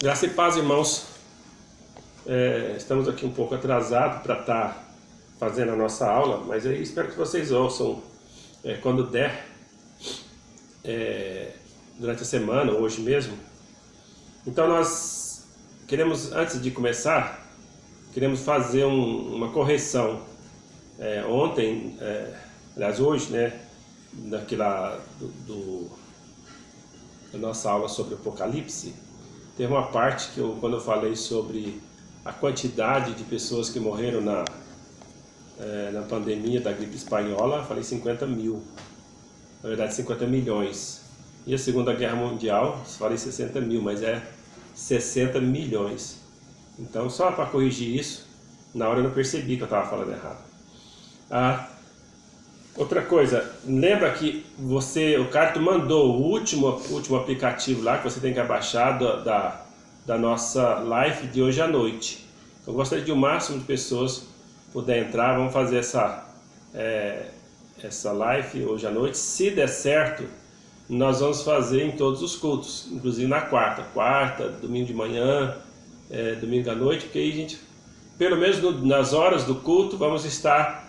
Graça e paz, irmãos. Estamos aqui um pouco atrasados para estar fazendo a nossa aula, mas aí espero que vocês ouçam quando der, durante a semana, hoje mesmo. Então nós queremos, antes de começar, queremos fazer uma correção. Ontem, aliás hoje, né, da nossa aula sobre Apocalipse, teve uma parte que quando eu falei sobre a quantidade de pessoas que morreram na pandemia da gripe espanhola, eu falei 50 mil, na verdade 50 milhões. E a Segunda Guerra Mundial, eu falei 60 mil, mas é 60 milhões. Então, só para corrigir isso, na hora eu não percebi que eu estava falando errado. Outra coisa, lembra que o Carto mandou o último aplicativo lá que você tem que abaixar da nossa live de hoje à noite. Eu gostaria de o máximo de pessoas puder entrar, vamos fazer essa live hoje à noite. Se der certo, nós vamos fazer em todos os cultos, inclusive na quarta, domingo de manhã, domingo à noite, porque aí a gente, pelo menos nas horas do culto, vamos estar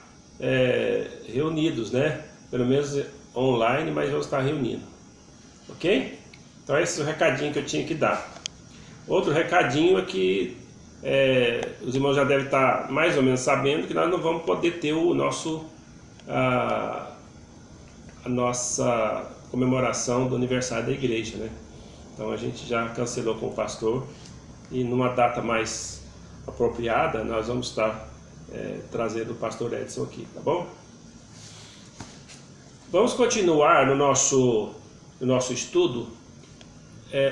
reunidos, né? Pelo menos online, mas vamos estar reunidos, ok? Então esse é o recadinho que eu tinha que dar. Outro recadinho é que os irmãos já devem estar mais ou menos sabendo que nós não vamos poder ter a nossa comemoração do aniversário da igreja, né? Então a gente já cancelou com o pastor e numa data mais apropriada nós vamos estar trazendo o pastor Edson aqui, tá bom? Vamos continuar no nosso estudo.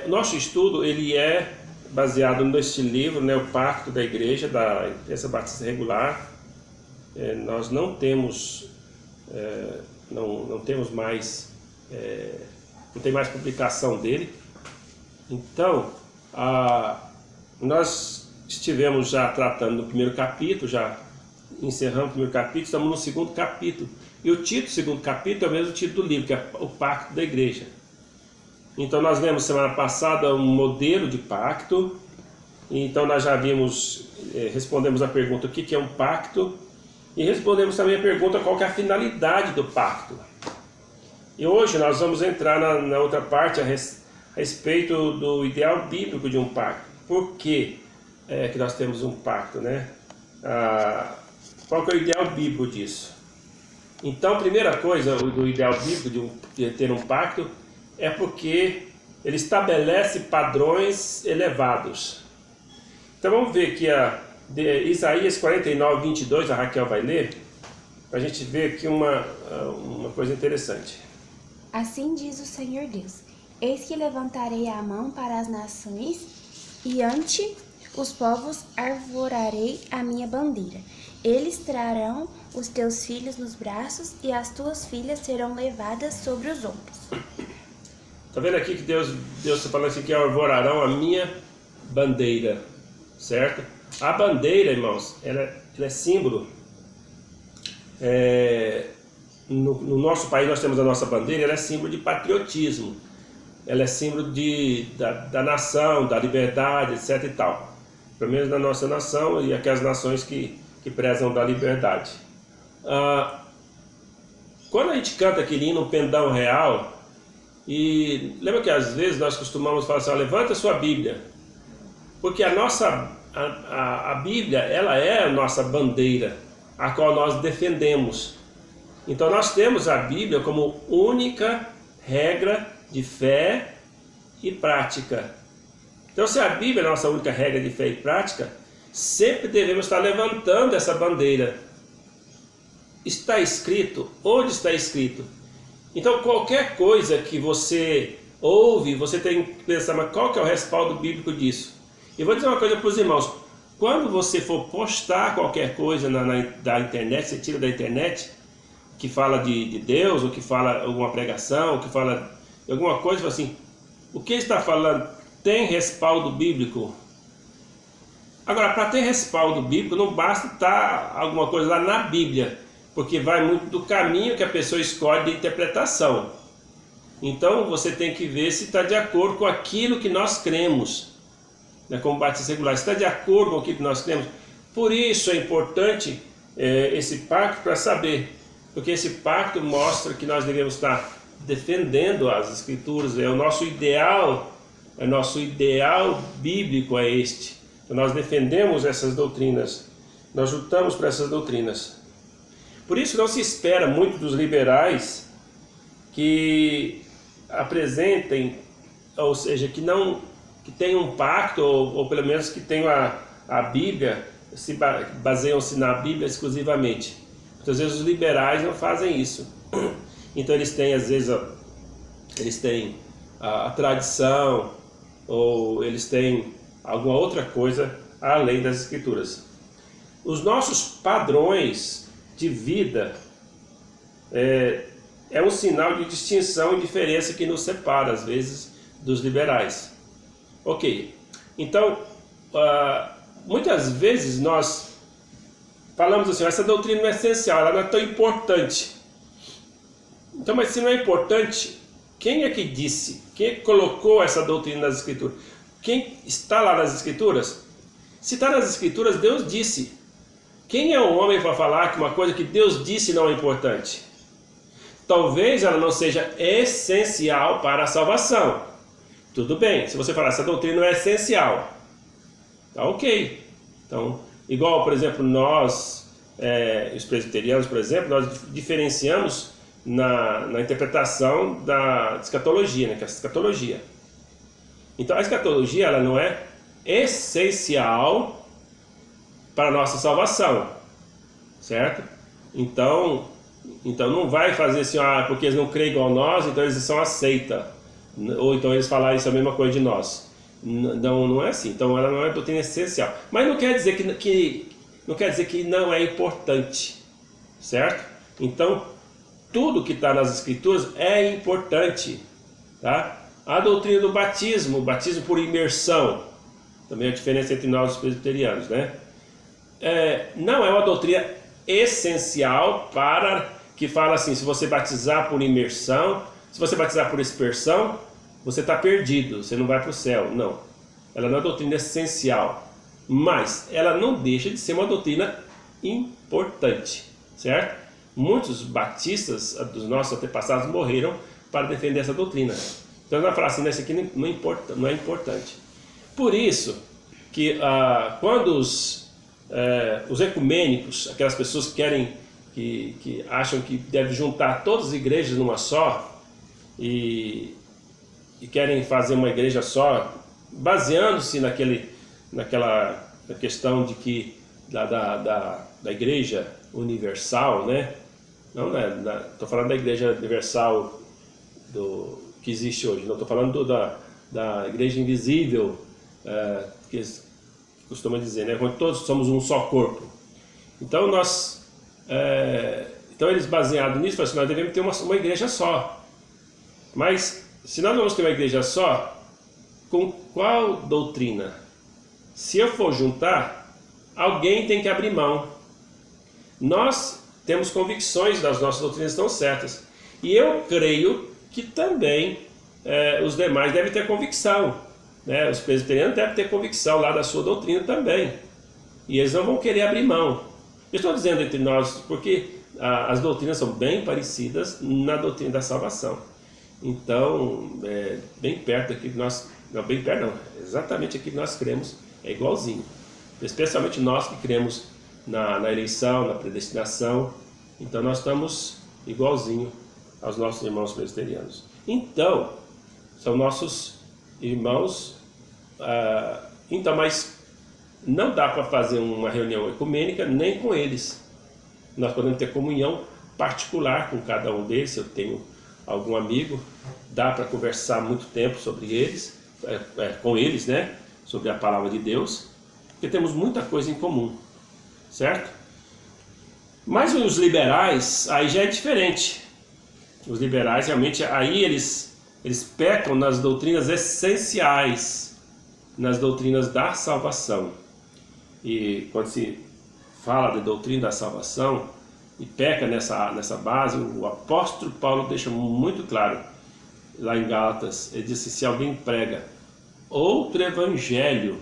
O nosso estudo ele é baseado neste livro, né, o Pacto da Igreja, da Igreja Batista Regular. Nós não temos não temos mais não tem mais publicação dele. Então nós estivemos já tratando do primeiro capítulo, já encerramos o primeiro capítulo, estamos no segundo capítulo. E o título do segundo capítulo é o mesmo título do livro, que é o Pacto da Igreja. Então nós lemos semana passada um modelo de pacto. Então nós já respondemos a pergunta o que é um pacto, e respondemos também a pergunta qual que é a finalidade do pacto. E hoje nós vamos entrar na outra parte a respeito do ideal bíblico de um pacto. Por que que nós temos um pacto, né? Qual que é o ideal bíblico disso? Então, a primeira coisa do ideal bíblico de ter um pacto é porque ele estabelece padrões elevados. Então vamos ver aqui Isaías 49, 22, a Raquel vai ler, para a gente ver aqui uma coisa interessante. Assim diz o Senhor Deus: eis que levantarei a mão para as nações, e ante os povos arvorarei a minha bandeira. Eles trarão os teus filhos nos braços, e as tuas filhas serão levadas sobre os ombros. Está vendo aqui que Deus está falando assim que arvorarão a minha bandeira, certo? A bandeira, irmãos, ela é símbolo. No nosso país nós temos a nossa bandeira, ela é símbolo de patriotismo. Ela é símbolo da nação, da liberdade, etc e tal. Pelo menos na nossa nação e aquelas nações que prezam da liberdade. Quando a gente canta aquele hino Pendão Real, e lembra que às vezes nós costumamos falar assim, levanta a sua Bíblia, porque a Bíblia, ela é a nossa bandeira, a qual nós defendemos. Então nós temos a Bíblia como única regra de fé e prática. Então se a Bíblia é a nossa única regra de fé e prática, sempre devemos estar levantando essa bandeira. Está escrito? Onde está escrito? Então qualquer coisa que você ouve, você tem que pensar, mas qual que é o respaldo bíblico disso? E vou dizer uma coisa para os irmãos, quando você for postar qualquer coisa da internet, você tira da internet, que fala de Deus, ou que fala alguma pregação, ou que fala alguma coisa, assim, o que está falando tem respaldo bíblico? Agora, para ter respaldo bíblico, não basta estar alguma coisa lá na Bíblia, porque vai muito do caminho que a pessoa escolhe de interpretação. Então você tem que ver se está de acordo com aquilo que nós cremos. né, como batista regular, está de acordo com o que nós cremos. Por isso é importante esse pacto, para saber, porque esse pacto mostra que nós devemos estar defendendo as Escrituras, é o nosso ideal bíblico é este. Então nós defendemos essas doutrinas, nós lutamos para essas doutrinas. Por isso não se espera muito dos liberais que apresentem, ou seja, que tenham um pacto, ou pelo menos que tenham a Bíblia, baseiam-se na Bíblia exclusivamente. Muitas vezes os liberais não fazem isso. Então eles têm, às vezes, a tradição, ou eles têm alguma outra coisa além das Escrituras. Os nossos padrões de vida é um sinal de distinção e diferença que nos separa, às vezes, dos liberais. Ok, então, muitas vezes nós falamos assim, essa doutrina não é essencial, ela não é tão importante. Então, mas se não é importante, quem é que disse? Quem é que colocou essa doutrina nas Escrituras? Quem está lá nas Escrituras? Se está nas Escrituras, Deus disse. Quem é o homem para falar que uma coisa que Deus disse não é importante? Talvez ela não seja essencial para a salvação. Tudo bem, se você falar essa doutrina não é essencial, tá ok. Então, igual, por exemplo, nós, os presbiterianos, por exemplo, nós diferenciamos na interpretação da escatologia, né, que é a escatologia. Então a escatologia ela não é essencial para a nossa salvação, certo? Então não vai fazer assim, porque eles não creem igual a nós, então eles são aceita, ou então eles falarem isso a mesma coisa de nós. Não é assim. Então ela não é doutrina essencial, mas não quer dizer que não é importante, certo? Então tudo que está nas Escrituras é importante, tá? A doutrina do batismo, o batismo por imersão, também a diferença entre nós os presbiterianos, né? Não é uma doutrina essencial para que fala assim, se você batizar por imersão, se você batizar por aspersão, você está perdido, você não vai para o céu. Não, ela não é uma doutrina essencial, mas ela não deixa de ser uma doutrina importante, certo? Muitos batistas dos nossos antepassados morreram para defender essa doutrina. Então nós falamos assim, isso aqui não é importante. Por isso que quando os ecumênicos, aquelas pessoas que acham que deve juntar todas as igrejas numa só e querem fazer uma igreja só, baseando-se naquela questão de que da igreja universal, né? Não, estou falando da igreja universal que existe hoje, não estou falando da igreja invisível, que eles costumam dizer, né? Quando todos somos um só corpo. Então então eles baseados nisso, falam assim, nós devemos ter uma igreja só. Mas se nós vamos ter uma igreja só, com qual doutrina? Se eu for juntar, alguém tem que abrir mão. Nós temos convicções das nossas doutrinas estão certas. E eu creio que também os demais devem ter convicção, né? Os presbiterianos devem ter convicção lá da sua doutrina também. E eles não vão querer abrir mão. Eu estou dizendo entre nós porque as doutrinas são bem parecidas na doutrina da salvação. Então, bem perto aqui que nós... Não, bem perto não. Exatamente aqui que nós cremos é igualzinho. Especialmente nós que cremos na eleição, na predestinação. Então nós estamos igualzinho aos nossos irmãos presbiterianos. Então, são nossos irmãos. Então, mas não dá para fazer uma reunião ecumênica nem com eles. Nós podemos ter comunhão particular com cada um deles. Se eu tenho algum amigo, dá para conversar muito tempo sobre eles, com eles, né? Sobre a palavra de Deus, porque temos muita coisa em comum, certo? Mas os liberais, aí já é diferente. Os liberais realmente, aí eles pecam nas doutrinas essenciais, nas doutrinas da salvação. E quando se fala de doutrina da salvação e peca nessa base, o apóstolo Paulo deixa muito claro lá em Gálatas. Ele disse: se alguém prega outro evangelho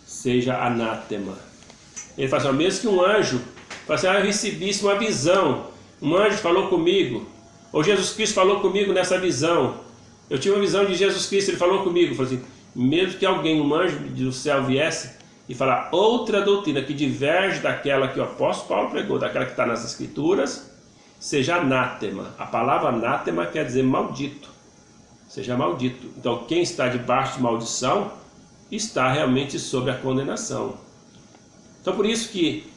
seja anátema. Ele fala assim, mesmo que um anjo, fala assim, eu recebisse uma visão, um anjo falou comigo, ou Jesus Cristo falou comigo nessa visão, eu tive uma visão de Jesus Cristo, ele falou comigo, falou assim, mesmo que alguém, um anjo do céu viesse e falar outra doutrina que diverge daquela que o apóstolo Paulo pregou, daquela que está nas Escrituras, seja anátema. A palavra anátema quer dizer maldito, seja maldito. Então quem está debaixo de maldição está realmente sob a condenação. Então por isso que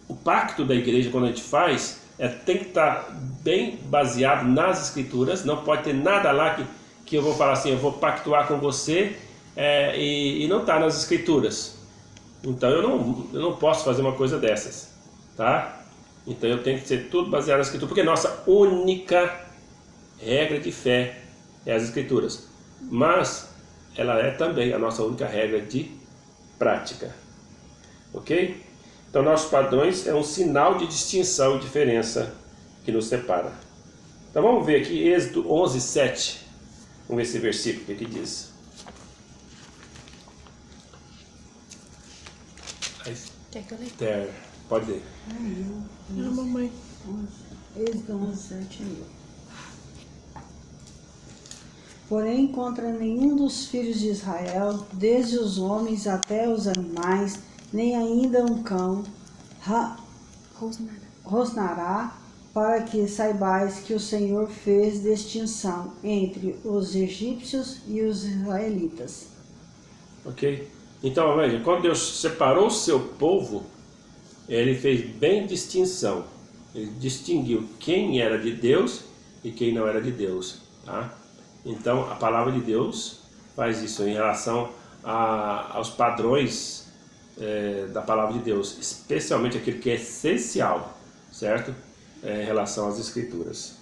o pacto da igreja, quando a gente faz, tem que estar bem baseado nas Escrituras. Não pode ter nada lá que eu vou falar assim, eu vou pactuar com você e não está nas Escrituras. Então eu não posso fazer uma coisa dessas, tá? Então eu tenho que ser tudo baseado na Escritura, porque nossa única regra de fé é as Escrituras, mas ela é também a nossa única regra de prática, ok? Então nossos padrões é um sinal de distinção e diferença que nos separa. Então vamos ver aqui Êxodo 11, 7. Vamos ver esse versículo, o que diz. Quer que eu leia? Pode ler. Não, mamãe. Êxodo 11, 7. Porém, contra nenhum dos filhos de Israel, desde os homens até os animais, nem ainda um cão, rosnará, para que saibais que o Senhor fez distinção entre os egípcios e os israelitas. Ok? Então, veja, quando Deus separou o seu povo, Ele fez bem distinção. Ele distinguiu quem era de Deus e quem não era de Deus, tá? Então, a palavra de Deus faz isso em relação aos padrões da palavra de Deus, especialmente aquele que é essencial, certo? Em relação às Escrituras.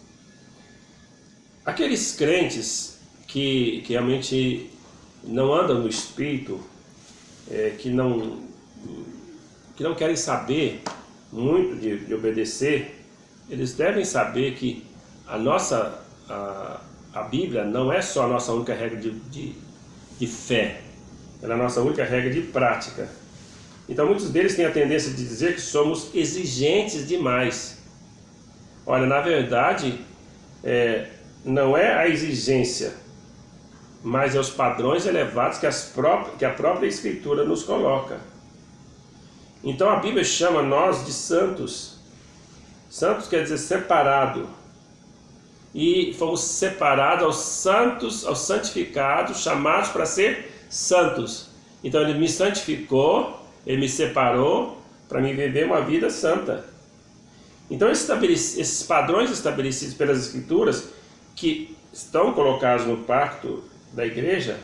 Aqueles crentes que realmente não andam no Espírito, que não querem saber muito de obedecer, eles devem saber que a Bíblia não é só a nossa única regra de fé, ela é a nossa única regra de prática. Então muitos deles têm a tendência de dizer que somos exigentes demais. Olha, na verdade, não é a exigência, mas é os padrões elevados que a própria Escritura nos coloca. Então a Bíblia chama nós de santos. Santos quer dizer separado. E fomos separados aos santos, aos santificados, chamados para ser santos. Então Ele me santificou, Ele me separou para me viver uma vida santa. Então esses padrões estabelecidos pelas Escrituras, que estão colocados no pacto da igreja,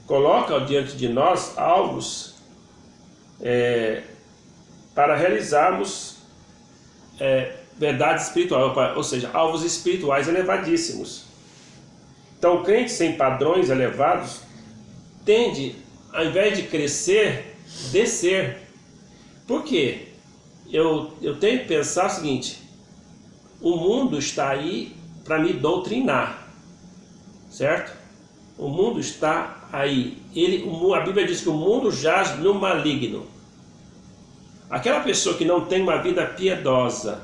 colocam diante de nós alvos para realizarmos verdade espiritual, ou seja, alvos espirituais elevadíssimos. Então o crente sem padrões elevados tende, ao invés de crescer, descer. Por quê? Eu tenho que pensar o seguinte: o mundo está aí para me doutrinar, certo? O mundo está aí. A Bíblia diz que o mundo jaz no maligno. Aquela pessoa que não tem uma vida piedosa,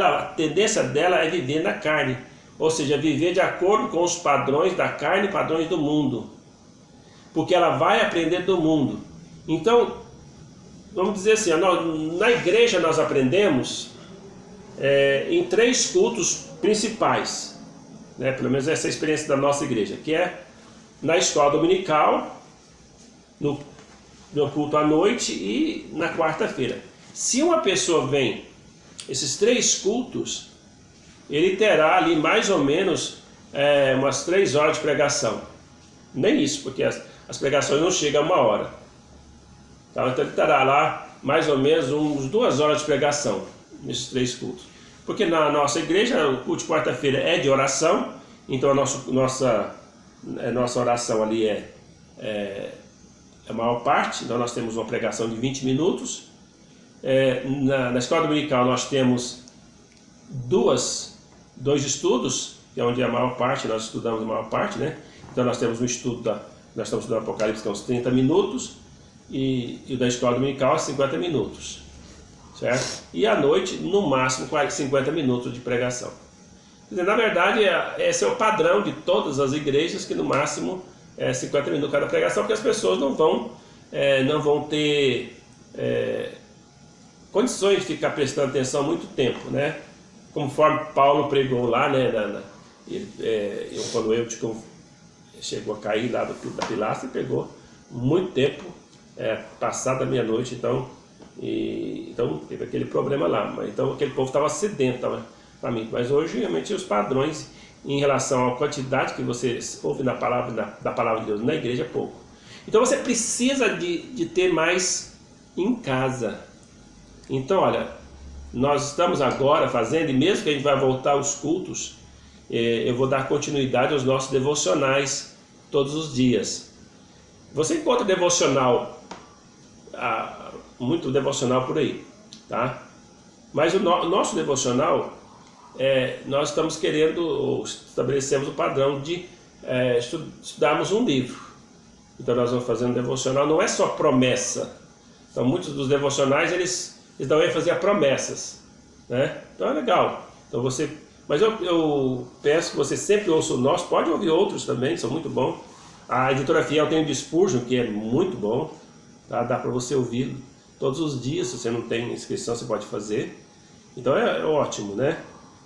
a tendência dela é viver na carne, ou seja, viver de acordo com os padrões da carne e padrões do mundo, porque ela vai aprender do mundo. Então, vamos dizer assim, na igreja nós aprendemos em 3 cultos principais, né? Pelo menos essa é a experiência da nossa igreja, que é na escola dominical, no culto à noite e na quarta-feira. Se uma pessoa vem esses 3 cultos, ele terá ali mais ou menos umas 3 horas de pregação. Nem isso, porque as pregações não chegam a 1 hora. Então ele terá lá mais ou menos uns 2 horas de pregação nesses 3 cultos. Porque na nossa igreja o culto de quarta-feira é de oração, então a nossa oração ali é a maior parte. Então nós temos uma pregação de 20 minutos. Na escola dominical nós temos 2 estudos, que é onde a maior parte, nós estudamos a maior parte, né? Então nós temos um estudo, nós estamos estudando Apocalipse, que é uns 30 minutos, e o da escola dominical é 50 minutos, certo? E à noite, no máximo, 50 minutos de pregação. Quer dizer, na verdade, esse é o padrão de todas as igrejas, que no máximo é 50 minutos cada pregação, porque as pessoas não vão ter condições de ficar prestando atenção muito tempo, né? Conforme Paulo pregou lá, né? Quando eu chegou a cair lá da pilastra, pegou muito tempo, passado da meia-noite, então teve aquele problema lá. Então aquele povo estava sedento para mim. Mas hoje, realmente, os padrões em relação à quantidade que você ouve da palavra de Deus na igreja é pouco. Então você precisa de ter mais em casa. Então, olha, nós estamos agora fazendo, e mesmo que a gente vai voltar aos cultos, eu vou dar continuidade aos nossos devocionais todos os dias. Você encontra devocional, muito devocional por aí, tá? Mas o nosso devocional, nós estamos querendo, estabelecemos o padrão de estudarmos um livro. Então nós vamos fazer um devocional, não é só promessa. Então muitos dos devocionais, eles dão ênfase a promessas, né? Então é legal. Então mas eu peço que você sempre ouça o nosso, pode ouvir outros também, são muito bons. A Editora Fiel tem o de Spurgeon, que é muito bom, tá? Dá para você ouvir todos os dias, se você não tem inscrição, você pode fazer. Então é ótimo, né?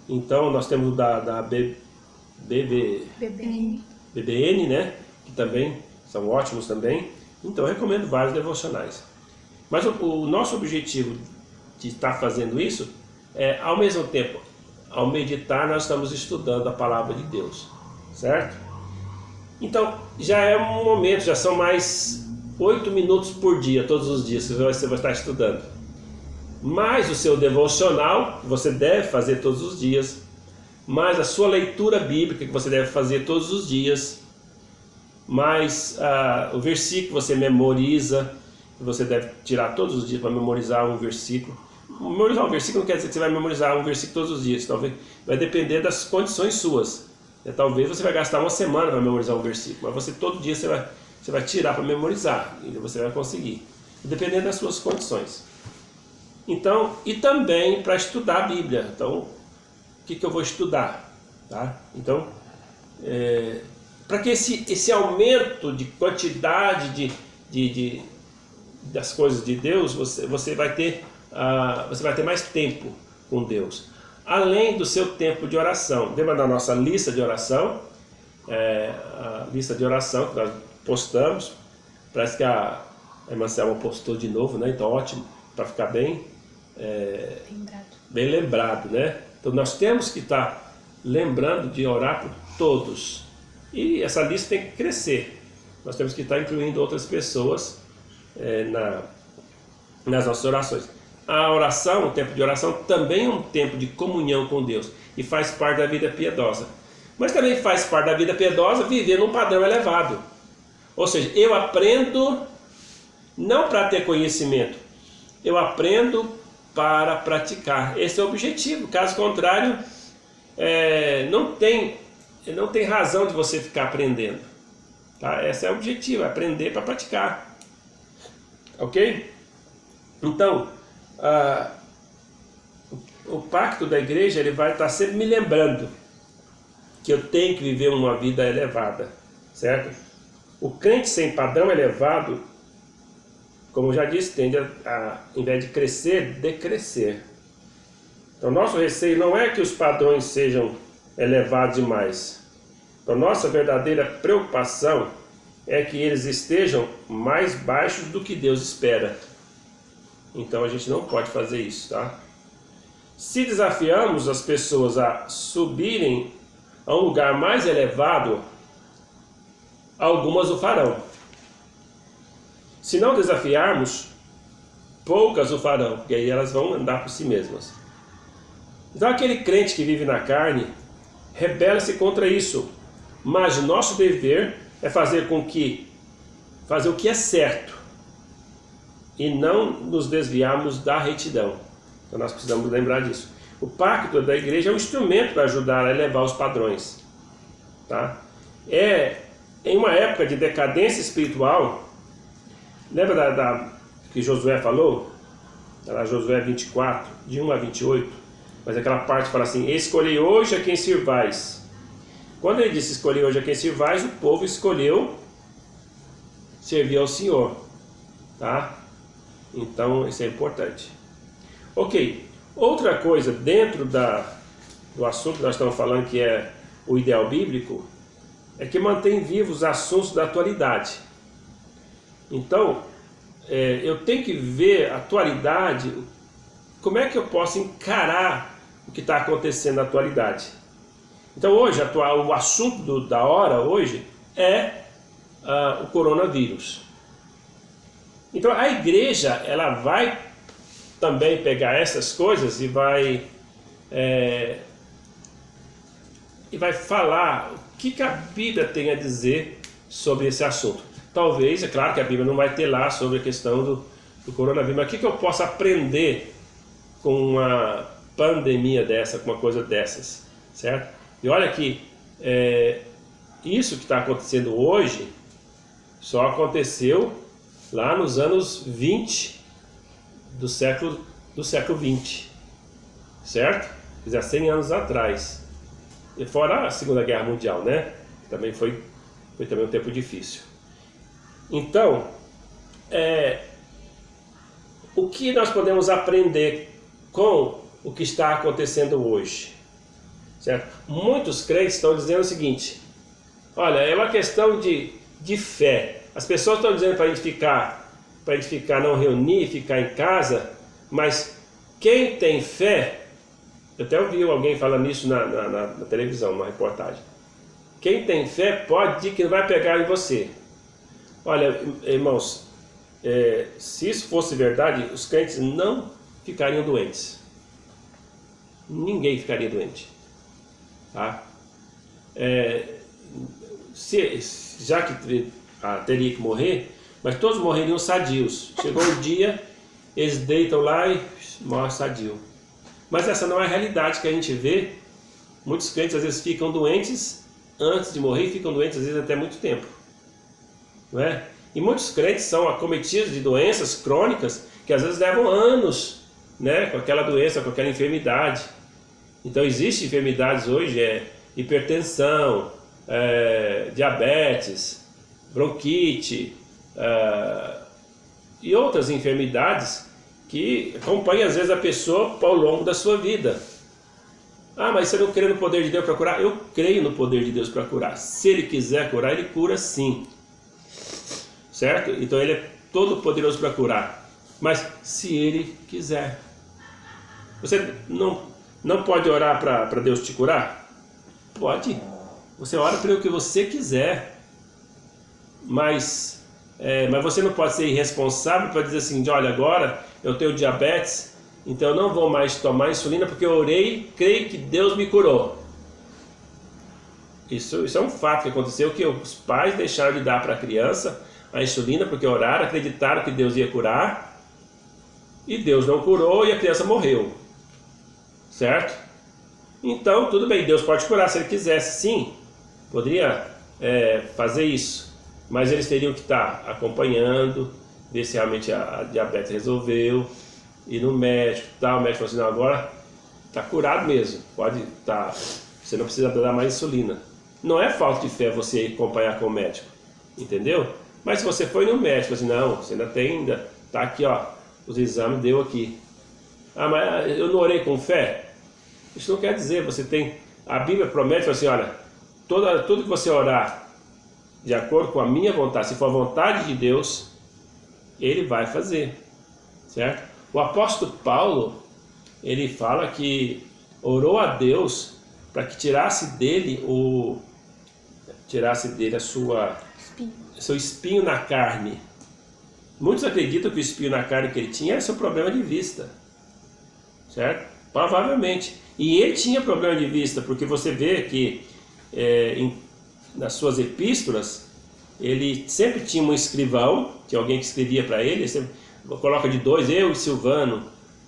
Então nós temos da BBN, né? Que também são ótimos também. Então eu recomendo vários devocionais. Mas o nosso objetivo de estar fazendo isso ao mesmo tempo, ao meditar, nós estamos estudando a palavra de Deus, certo? Então já é um momento, já são mais 8 minutos por dia, todos os dias que você vai estar estudando. Mais o seu devocional, que você deve fazer todos os dias, mais a sua leitura bíblica, que você deve fazer todos os dias, mais o versículo que você memoriza, que você deve tirar todos os dias para memorizar um versículo. Memorizar um versículo não quer dizer que você vai memorizar um versículo todos os dias, talvez vai depender das condições suas. Talvez você vai gastar uma semana para memorizar um versículo, mas todo dia você vai tirar para memorizar, e você vai conseguir, dependendo das suas condições. Então, e também para estudar a Bíblia. Então, o que eu vou estudar? Tá? Então, para que esse aumento de quantidade das coisas de Deus, você vai ter mais tempo com Deus, além do seu tempo de oração. Lembra da nossa lista de oração? A lista de oração que nós postamos, parece que a irmã Selma postou de novo, né? Então ótimo, para ficar bem lembrado, né? Então nós temos que estar lembrando de orar por todos, e essa lista tem que crescer. Nós temos que estar incluindo outras pessoas nas nossas orações. A oração, o tempo de oração, também é um tempo de comunhão com Deus e faz parte da vida piedosa. Mas também faz parte da vida piedosa viver num padrão elevado. Ou seja, eu aprendo não para ter conhecimento, eu aprendo para praticar. Esse é o objetivo. Caso contrário, não tem razão de você ficar aprendendo. Tá? Esse é o objetivo, aprender para praticar. Ok? Então, o pacto da igreja, ele vai estar sempre me lembrando que eu tenho que viver uma vida elevada, certo? O crente sem padrão elevado, como eu já disse, tende em vez de crescer, decrescer. Então, nosso receio não é que os padrões sejam elevados demais. Então, nossa verdadeira preocupação é que eles estejam mais baixos do que Deus espera. Então, a gente não pode fazer isso, tá? Se desafiamos as pessoas a subirem a um lugar mais elevado, algumas o farão. Se não desafiarmos, poucas o farão, porque aí elas vão andar por si mesmas. Então aquele crente que vive na carne rebela-se contra isso, mas o nosso dever é fazer o que é certo e não nos desviarmos da retidão. Então nós precisamos lembrar disso. O pacto da igreja é um instrumento para ajudar a elevar os padrões, tá? em uma época de decadência espiritual, lembra que Josué falou? Era Josué 24, de 1 a 28, mas aquela parte fala assim: escolhei hoje a quem sirvais. Quando ele disse escolhei hoje a quem sirvais, o povo escolheu servir ao Senhor, tá? Então isso é importante. Ok, outra coisa dentro do assunto que nós estamos falando, que é o ideal bíblico, é que mantém vivos os assuntos da atualidade. Então, eu tenho que ver a atualidade, como é que eu posso encarar o que está acontecendo na atualidade. Então hoje, o assunto da hora hoje é o coronavírus. Então a igreja, ela vai também pegar essas coisas e vai falar o que a Bíblia tem a dizer sobre esse assunto. Talvez, é claro que a Bíblia não vai ter lá sobre a questão do coronavírus, mas o que eu posso aprender com uma pandemia dessa, com uma coisa dessas, certo? E olha que isso que está acontecendo hoje só aconteceu lá nos anos 20 do século 20, certo? Quer dizer, 100 anos atrás. E fora a Segunda Guerra Mundial, né? Também foi também um tempo difícil. Então, o que nós podemos aprender com o que está acontecendo hoje? Certo? Muitos crentes estão dizendo o seguinte: olha, é uma questão de fé. As pessoas estão dizendo para a gente ficar, não reunir, ficar em casa, mas quem tem fé, eu até ouvi alguém falando isso na televisão, numa reportagem. Quem tem fé pode dizer que não vai pegar em você. Olha, irmãos, se isso fosse verdade, os crentes não ficariam doentes. Ninguém ficaria doente. Tá? Já que teria que morrer, mas todos morreriam sadios. Chegou um dia, eles deitam lá e morrem sadio. Mas essa não é a realidade que a gente vê. Muitos crentes às vezes ficam doentes antes de morrer e ficam doentes às vezes até muito tempo. Não é? E muitos crentes são acometidos de doenças crônicas que às vezes levam anos, né, com aquela doença, com aquela enfermidade. Então existem enfermidades hoje, hipertensão, diabetes, bronquite e outras enfermidades que acompanham às vezes a pessoa ao longo da sua vida. Ah, mas você não crê no poder de Deus para curar? Eu creio no poder de Deus para curar. Se Ele quiser curar, Ele cura sim. Certo? Então Ele é todo poderoso para curar. Mas se Ele quiser. Você não pode orar para Deus te curar? Pode. Você ora pelo que você quiser. Mas você não pode ser irresponsável para dizer assim: olha, agora eu tenho diabetes, então eu não vou mais tomar insulina porque eu orei, creio que Deus me curou. Isso é um fato que aconteceu, que os pais deixaram de dar para a criança a insulina porque oraram, acreditaram que Deus ia curar, e Deus não curou e a criança morreu. Certo? Então, tudo bem, Deus pode curar se Ele quisesse, sim, poderia fazer isso, mas eles teriam que estar acompanhando, ver se realmente a diabetes resolveu, ir no médico, o médico falou assim: não, agora está curado mesmo, pode estar, você não precisa dar mais insulina. Não é falta de fé você acompanhar com o médico, entendeu? Mas se você foi no médico, assim, não, você ainda está aqui, ó, os exames deu aqui. Ah, mas eu não orei com fé? Isso não quer dizer, a Bíblia promete assim: olha, tudo que você orar de acordo com a minha vontade, se for a vontade de Deus, Ele vai fazer, certo? O apóstolo Paulo, ele fala que orou a Deus para que tirasse dele seu espinho na carne. Muitos acreditam que o espinho na carne que ele tinha era seu problema de vista, certo? Provavelmente. E ele tinha problema de vista, porque você vê que nas suas epístolas, ele sempre tinha um escrivão, tinha alguém que escrevia para ele sempre coloca de dois, eu e Silvano,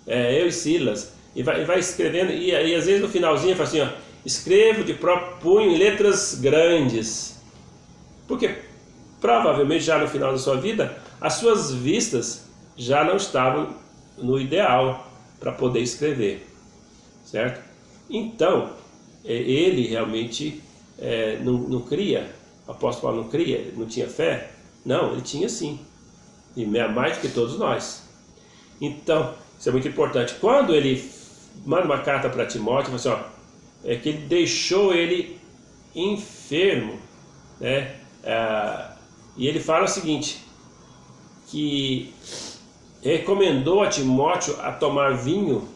eu e Silas, e vai escrevendo, e às vezes no finalzinho fala assim, ó, escrevo de próprio punho em letras grandes. Porque provavelmente já no final da sua vida, as suas vistas já não estavam no ideal para poder escrever, certo? Então, ele realmente não cria, o apóstolo Paulo não cria, não tinha fé? Não, ele tinha sim, e mais do que todos nós. Então, isso é muito importante. Quando ele manda uma carta para Timóteo, ele fala assim, ó, que ele deixou ele enfermo, né? E ele fala o seguinte, que recomendou a Timóteo a tomar vinho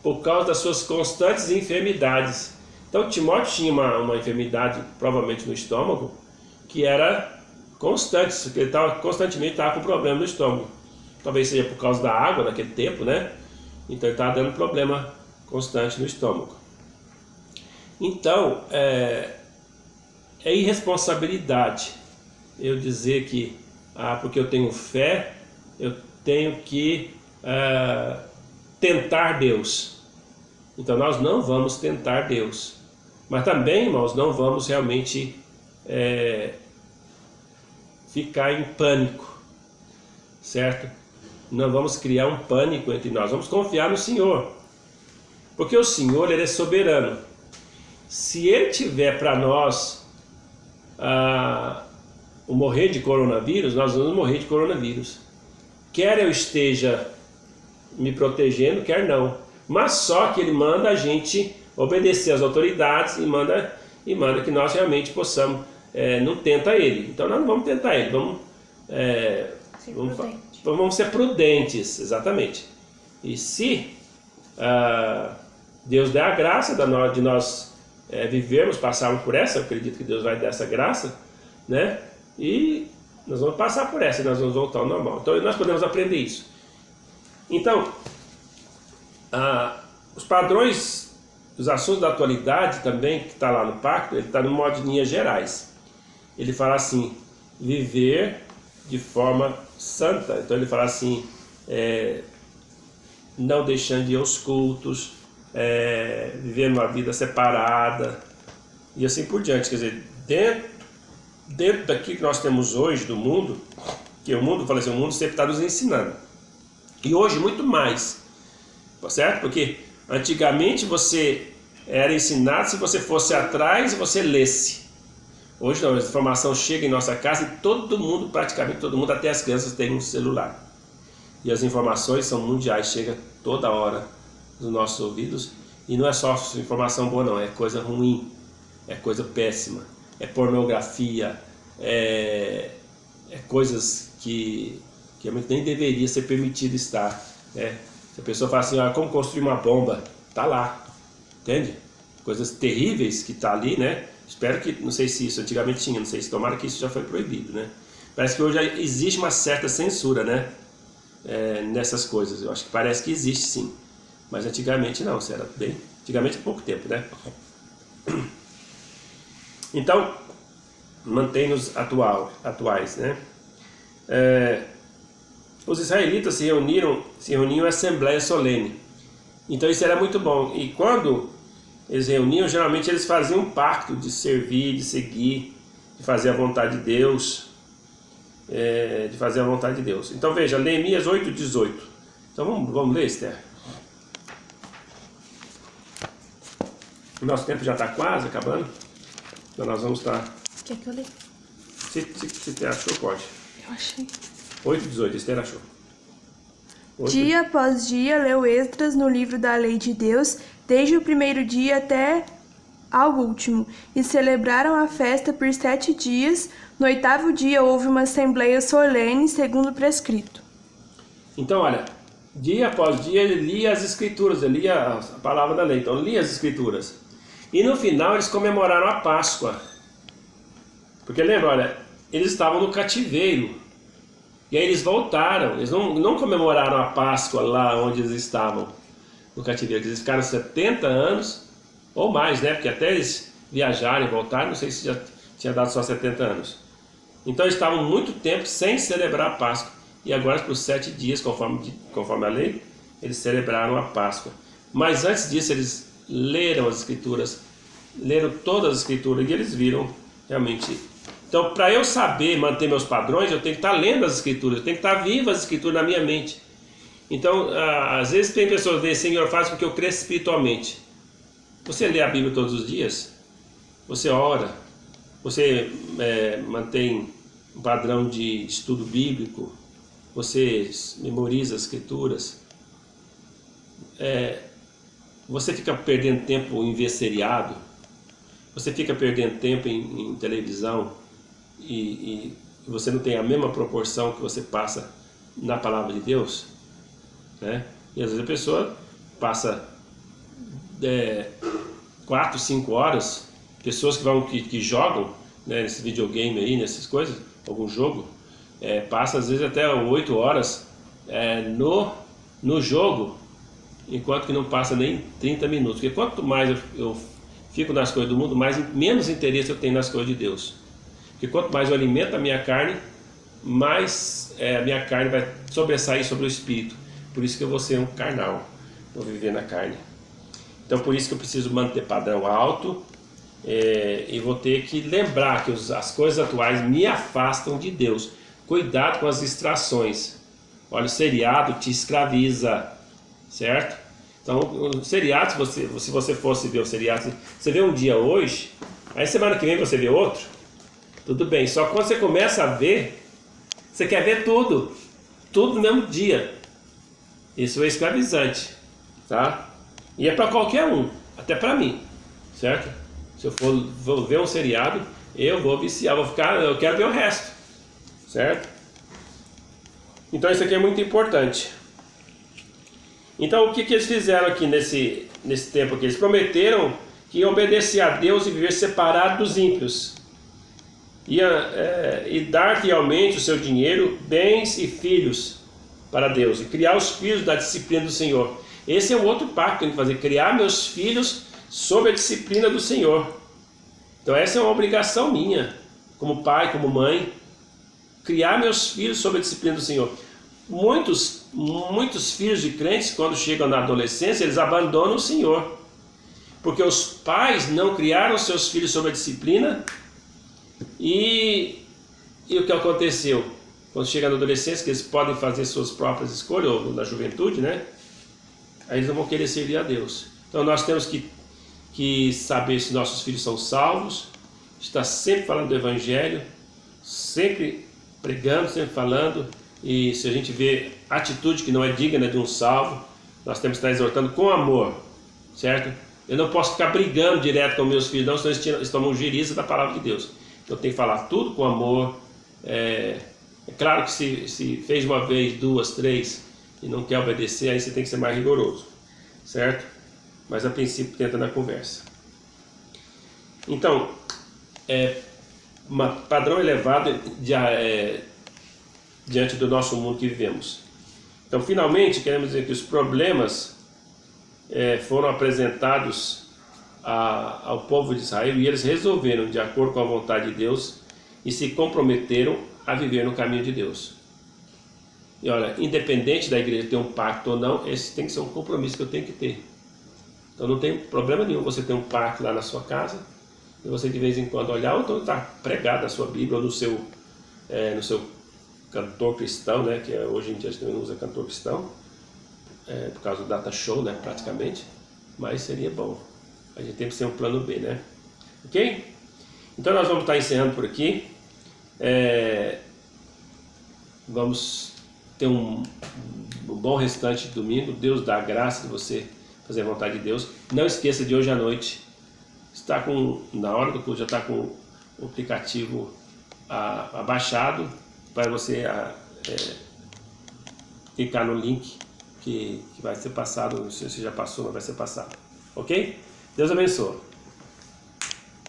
por causa das suas constantes enfermidades. Então Timóteo tinha uma enfermidade, provavelmente no estômago, que era constante, ele constantemente estava com problema no estômago. Talvez seja por causa da água naquele tempo, né? Então ele estava dando problema constante no estômago. Então, é irresponsabilidade eu dizer que, porque eu tenho fé, eu tenho que tentar Deus. Então nós não vamos tentar Deus. Mas também, irmãos, não vamos realmente ficar em pânico, certo? Não vamos criar um pânico entre nós, vamos confiar no Senhor. Porque o Senhor, Ele é soberano. Se Ele tiver para nós o morrer de coronavírus, nós vamos morrer de coronavírus. Quer eu esteja me protegendo, quer não. Mas só que Ele manda a gente obedecer às autoridades e manda que nós realmente possamos, não tenta Ele. Então nós não vamos tentar Ele, vamos ser prudentes, exatamente. E se Deus der a graça de nós vivermos, passarmos por essa, eu acredito que Deus vai dar essa graça, né? E nós vamos passar por essa e nós vamos voltar ao normal. Então nós podemos aprender isso. Então, os padrões, os assuntos da atualidade também, que está lá no pacto, ele está no modo de linhas gerais. Ele fala assim, viver de forma santa. Então ele fala assim, não deixando de ir aos cultos, vivendo uma vida separada e assim por diante. Quer dizer, dentro daquilo que nós temos hoje do mundo, que o mundo, fala assim, o mundo sempre está nos ensinando. E hoje muito mais, certo? Porque antigamente você era ensinado se você fosse atrás e você lesse. Hoje não, a informação chega em nossa casa e todo mundo, praticamente todo mundo, até as crianças têm um celular. E as informações são mundiais, chega toda hora nos nossos ouvidos. E não é só informação boa não, é coisa ruim, é coisa péssima, é pornografia, é coisas que nem deveria ser permitido estar, né? Se a pessoa fala assim, como construir uma bomba, tá lá, entende? Coisas terríveis que tá ali, né? Espero que, não sei se isso antigamente tinha, não sei se tomara que isso já foi proibido, né? Parece que hoje existe uma certa censura, né? Nessas coisas, eu acho que parece que existe sim, mas antigamente não, isso era bem, antigamente há pouco tempo, né? Então, mantém-nos atuais, né? Os israelitas se reuniam em assembleia solene. Então isso era muito bom. E quando eles reuniam, geralmente eles faziam um pacto de servir, de seguir, de fazer a vontade de Deus. Então veja, Neemias 8:18. Então vamos ler, Esther. O nosso tempo já está quase acabando. Então nós vamos estar... Quer que eu leia? Se você achou, pode. Eu achei. 8:18, Esther achou. Dia após dia leu Esdras no livro da lei de Deus, desde o primeiro dia até ao último, e celebraram a festa por 7 dias. No 8º dia houve uma assembleia solene, segundo prescrito. Então, olha, dia após dia ele lia as escrituras, ele lia a palavra da lei, então lia as escrituras. E no final eles comemoraram a Páscoa. Porque lembra, olha, eles estavam no cativeiro. E aí eles voltaram, eles não comemoraram a Páscoa lá onde eles estavam, no cativeiro. Eles ficaram 70 anos, ou mais, né? Porque até eles viajarem e voltarem, não sei se já tinha dado só 70 anos. Então eles estavam muito tempo sem celebrar a Páscoa. E agora, por 7 dias, conforme a lei, eles celebraram a Páscoa. Mas antes disso, eles leram as Escrituras, leram todas as Escrituras e eles viram realmente... Então, para eu saber manter meus padrões, eu tenho que estar lendo as Escrituras, eu tenho que estar vivo as Escrituras na minha mente. Então, às vezes tem pessoas que dizem, Senhor, faz com que eu cresça espiritualmente. Você lê a Bíblia todos os dias? Você ora? Você mantém um padrão de estudo bíblico? Você memoriza as Escrituras? Você fica perdendo tempo em ver seriado? Você fica perdendo tempo em televisão e você não tem a mesma proporção que você passa na palavra de Deus? Né? E às vezes a pessoa passa 4, 5 horas, pessoas que jogam, né, nesse videogame aí, nessas coisas, algum jogo, passa às vezes até 8 horas no jogo, enquanto que não passa nem 30 minutos. Porque quanto mais eu fico nas coisas do mundo, menos interesse eu tenho nas coisas de Deus. Porque quanto mais eu alimento a minha carne, mais a minha carne vai sobressair sobre o espírito. Por isso que eu vou ser um carnal, vou viver na carne. Então por isso que eu preciso manter padrão alto, e vou ter que lembrar que as coisas atuais me afastam de Deus. Cuidado com as distrações. Olha, o seriado te escraviza, certo? Então o seriado, se você fosse ver o seriado, você vê um dia hoje, aí semana que vem você vê outro, tudo bem. Só que quando você começa a ver, você quer ver tudo no mesmo dia. Isso é escravizante, tá? E é para qualquer um, até para mim, certo? Se eu vou ver um seriado, eu vou viciar, eu quero ver o resto, certo? Então isso aqui é muito importante. Então o que eles fizeram aqui nesse tempo aqui? Eles prometeram que iam obedecer a Deus e viver separado dos ímpios. E dar fielmente o seu dinheiro, bens e filhos para Deus. E criar os filhos da disciplina do Senhor. Esse é um outro pacto que eu tenho que fazer. Criar meus filhos sob a disciplina do Senhor. Então essa é uma obrigação minha, como pai, como mãe. Criar meus filhos sob a disciplina do Senhor. Muitos filhos de crentes, quando chegam na adolescência, eles abandonam o Senhor. Porque os pais não criaram seus filhos sob a disciplina. E o que aconteceu? Quando chega na adolescência, que eles podem fazer suas próprias escolhas, ou na juventude, né? Aí eles não vão querer servir a Deus. Então nós temos que saber se nossos filhos são salvos, estar sempre falando do Evangelho, sempre pregando, sempre falando. E se a gente vê atitude que não é digna de um salvo, nós temos que estar exortando com amor, certo? Eu não posso ficar brigando direto com meus filhos, não, senão eles tomam giriza da palavra de Deus. Então eu tenho que falar tudo com amor. É claro que se fez uma vez, 2, 3 e não quer obedecer, aí você tem que ser mais rigoroso, certo? Mas a princípio tenta na conversa. Então, padrão elevado diante do nosso mundo que vivemos. Então, finalmente, queremos dizer que os problemas foram apresentados ao povo de Israel e eles resolveram, de acordo com a vontade de Deus, e se comprometeram a viver no caminho de Deus. E olha, independente da igreja ter um pacto ou não, esse tem que ser um compromisso que eu tenho que ter. Então não tem problema nenhum você ter um pacto lá na sua casa e você de vez em quando olhar, ou então está pregado na sua Bíblia ou no seu cantor cristão, né, que hoje em dia a gente não usa cantor cristão, por causa do data show, né, praticamente, mas seria bom. A gente tem que ser um plano B, né? Ok? Então nós vamos estar encerrando por aqui. Vamos ter um bom restante de domingo. Deus dá a graça de você fazer a vontade de Deus. Não esqueça de hoje à noite, na hora do culto, já está com o aplicativo abaixado para você clicar no link que vai ser passado. Não sei se já passou, mas vai ser passado. Ok? Deus abençoe.